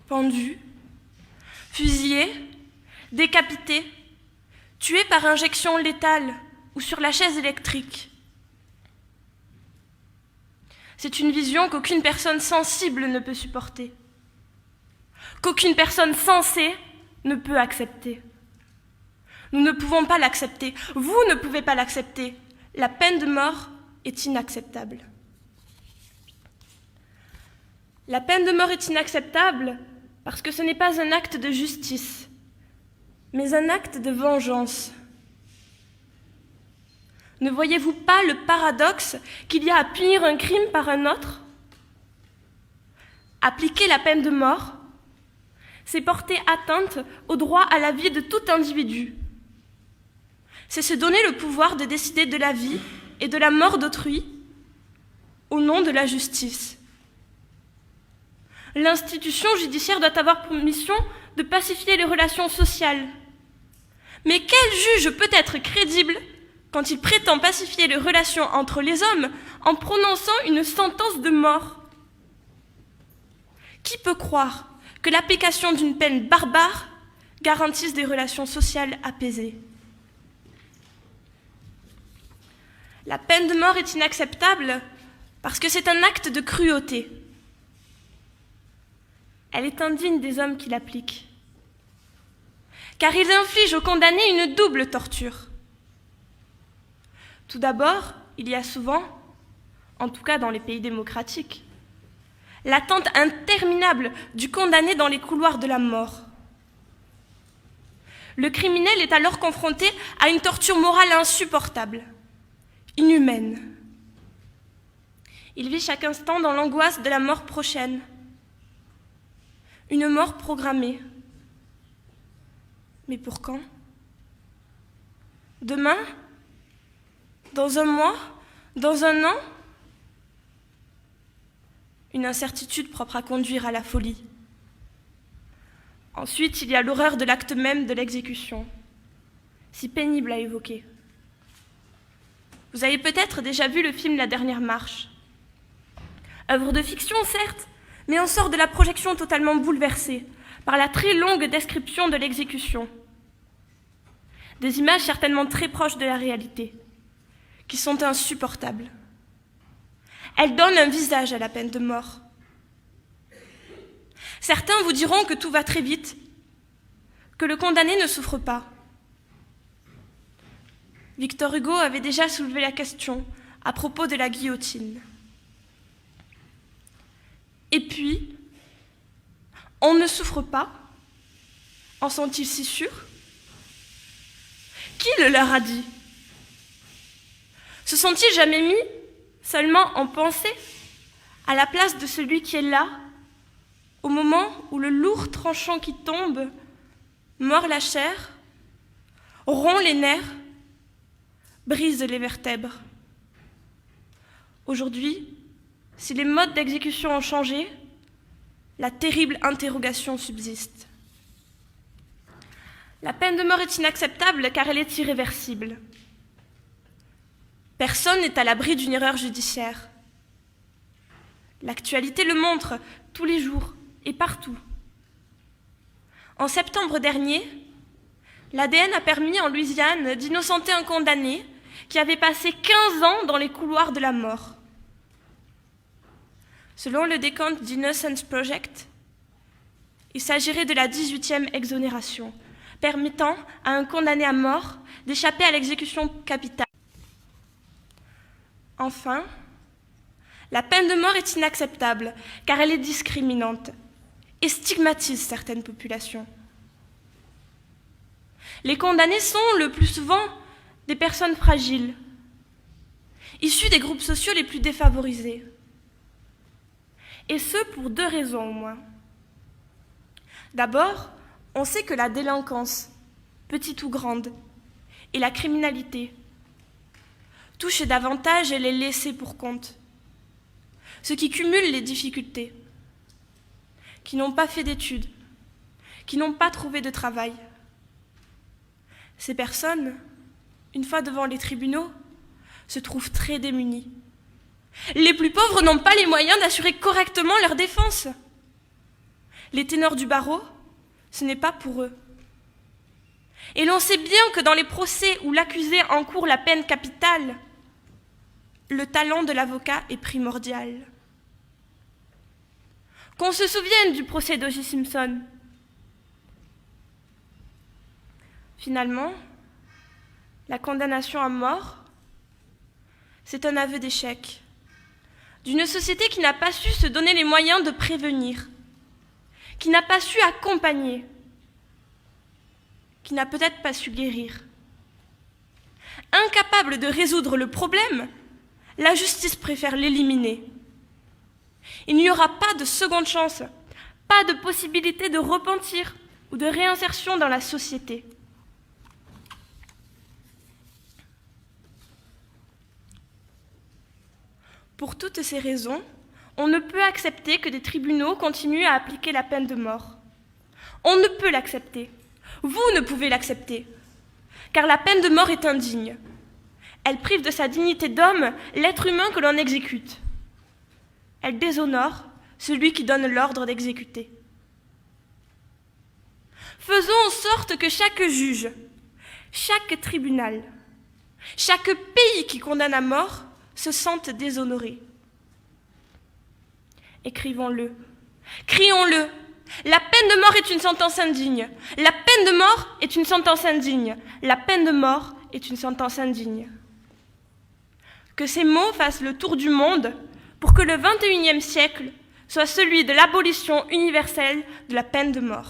pendus, fusillés, décapités, tués par injection létale ou sur la chaise électrique. C'est une vision qu'aucune personne sensible ne peut supporter, qu'aucune personne sensée ne peut accepter. Nous ne pouvons pas l'accepter, vous ne pouvez pas l'accepter. La peine de mort est inacceptable. La peine de mort est inacceptable parce que ce n'est pas un acte de justice, mais un acte de vengeance. Ne voyez-vous pas le paradoxe qu'il y a à punir un crime par un autre? Appliquer la peine de mort, c'est porter atteinte au droit à la vie de tout individu. C'est se donner le pouvoir de décider de la vie et de la mort d'autrui au nom de la justice. L'institution judiciaire doit avoir pour mission de pacifier les relations sociales. Mais quel juge peut être crédible quand il prétend pacifier les relations entre les hommes en prononçant une sentence de mort? Qui peut croire que l'application d'une peine barbare garantisse des relations sociales apaisées? La peine de mort est inacceptable parce que c'est un acte de cruauté. Elle est indigne des hommes qui l'appliquent, car ils infligent aux condamnés une double torture. Tout d'abord, il y a souvent, en tout cas dans les pays démocratiques, l'attente interminable du condamné dans les couloirs de la mort. Le criminel est alors confronté à une torture morale insupportable, inhumaine. Il vit chaque instant dans l'angoisse de la mort prochaine, une mort programmée. Mais pour quand? Demain? Dans un mois? Dans un an? Une incertitude propre à conduire à la folie. Ensuite, il y a l'horreur de l'acte même de l'exécution, si pénible à évoquer. Vous avez peut-être déjà vu le film La Dernière Marche. Œuvre de fiction, certes, mais on sort de la projection totalement bouleversée par la très longue description de l'exécution. Des images certainement très proches de la réalité, qui sont insupportables. Elles donnent un visage à la peine de mort. Certains vous diront que tout va très vite, que le condamné ne souffre pas. Victor Hugo avait déjà soulevé la question à propos de la guillotine. Et puis, on ne souffre pas? En sont-ils si sûrs? Qui le leur a dit? Se sont-ils jamais mis, seulement en pensée, à la place de celui qui est là, au moment où le lourd tranchant qui tombe mord la chair, rompt les nerfs, brise les vertèbres? Aujourd'hui, si les modes d'exécution ont changé, la terrible interrogation subsiste. La peine de mort est inacceptable car elle est irréversible. Personne n'est à l'abri d'une erreur judiciaire. L'actualité le montre tous les jours et partout. En septembre dernier, l'ADN a permis en Louisiane d'innocenter un condamné qui avait passé 15 ans dans les couloirs de la mort. Selon le décompte d'Innocence Project, il s'agirait de la 18e exonération, permettant à un condamné à mort d'échapper à l'exécution capitale. Enfin, la peine de mort est inacceptable car elle est discriminante et stigmatise certaines populations. Les condamnés sont le plus souvent des personnes fragiles, issues des groupes sociaux les plus défavorisés. Et ce, pour deux raisons au moins. D'abord, on sait que la délinquance, petite ou grande, et la criminalité touchent davantage les laissés pour compte, ceux qui cumulent les difficultés, qui n'ont pas fait d'études, qui n'ont pas trouvé de travail. Ces personnes, une fois devant les tribunaux, se trouvent très démunies. Les plus pauvres n'ont pas les moyens d'assurer correctement leur défense. Les ténors du barreau, ce n'est pas pour eux. Et l'on sait bien que dans les procès où l'accusé encourt la peine capitale, le talent de l'avocat est primordial. Qu'on se souvienne du procès d'O.J. Simpson. Finalement, la condamnation à mort, c'est un aveu d'échec d'une société qui n'a pas su se donner les moyens de prévenir, qui n'a pas su accompagner, qui n'a peut-être pas su guérir. Incapable de résoudre le problème, la justice préfère l'éliminer. Il n'y aura pas de seconde chance, pas de possibilité de repentir ou de réinsertion dans la société. Pour toutes ces raisons, on ne peut accepter que des tribunaux continuent à appliquer la peine de mort. On ne peut l'accepter. Vous ne pouvez l'accepter, car la peine de mort est indigne. Elle prive de sa dignité d'homme l'être humain que l'on exécute. Elle déshonore celui qui donne l'ordre d'exécuter. Faisons en sorte que chaque juge, chaque tribunal, chaque pays qui condamne à mort se sente déshonoré. Écrivons-le, crions-le. La peine de mort est une sentence indigne. La peine de mort est une sentence indigne. La peine de mort est une sentence indigne. Que ces mots fassent le tour du monde pour que le XXIe siècle soit celui de l'abolition universelle de la peine de mort.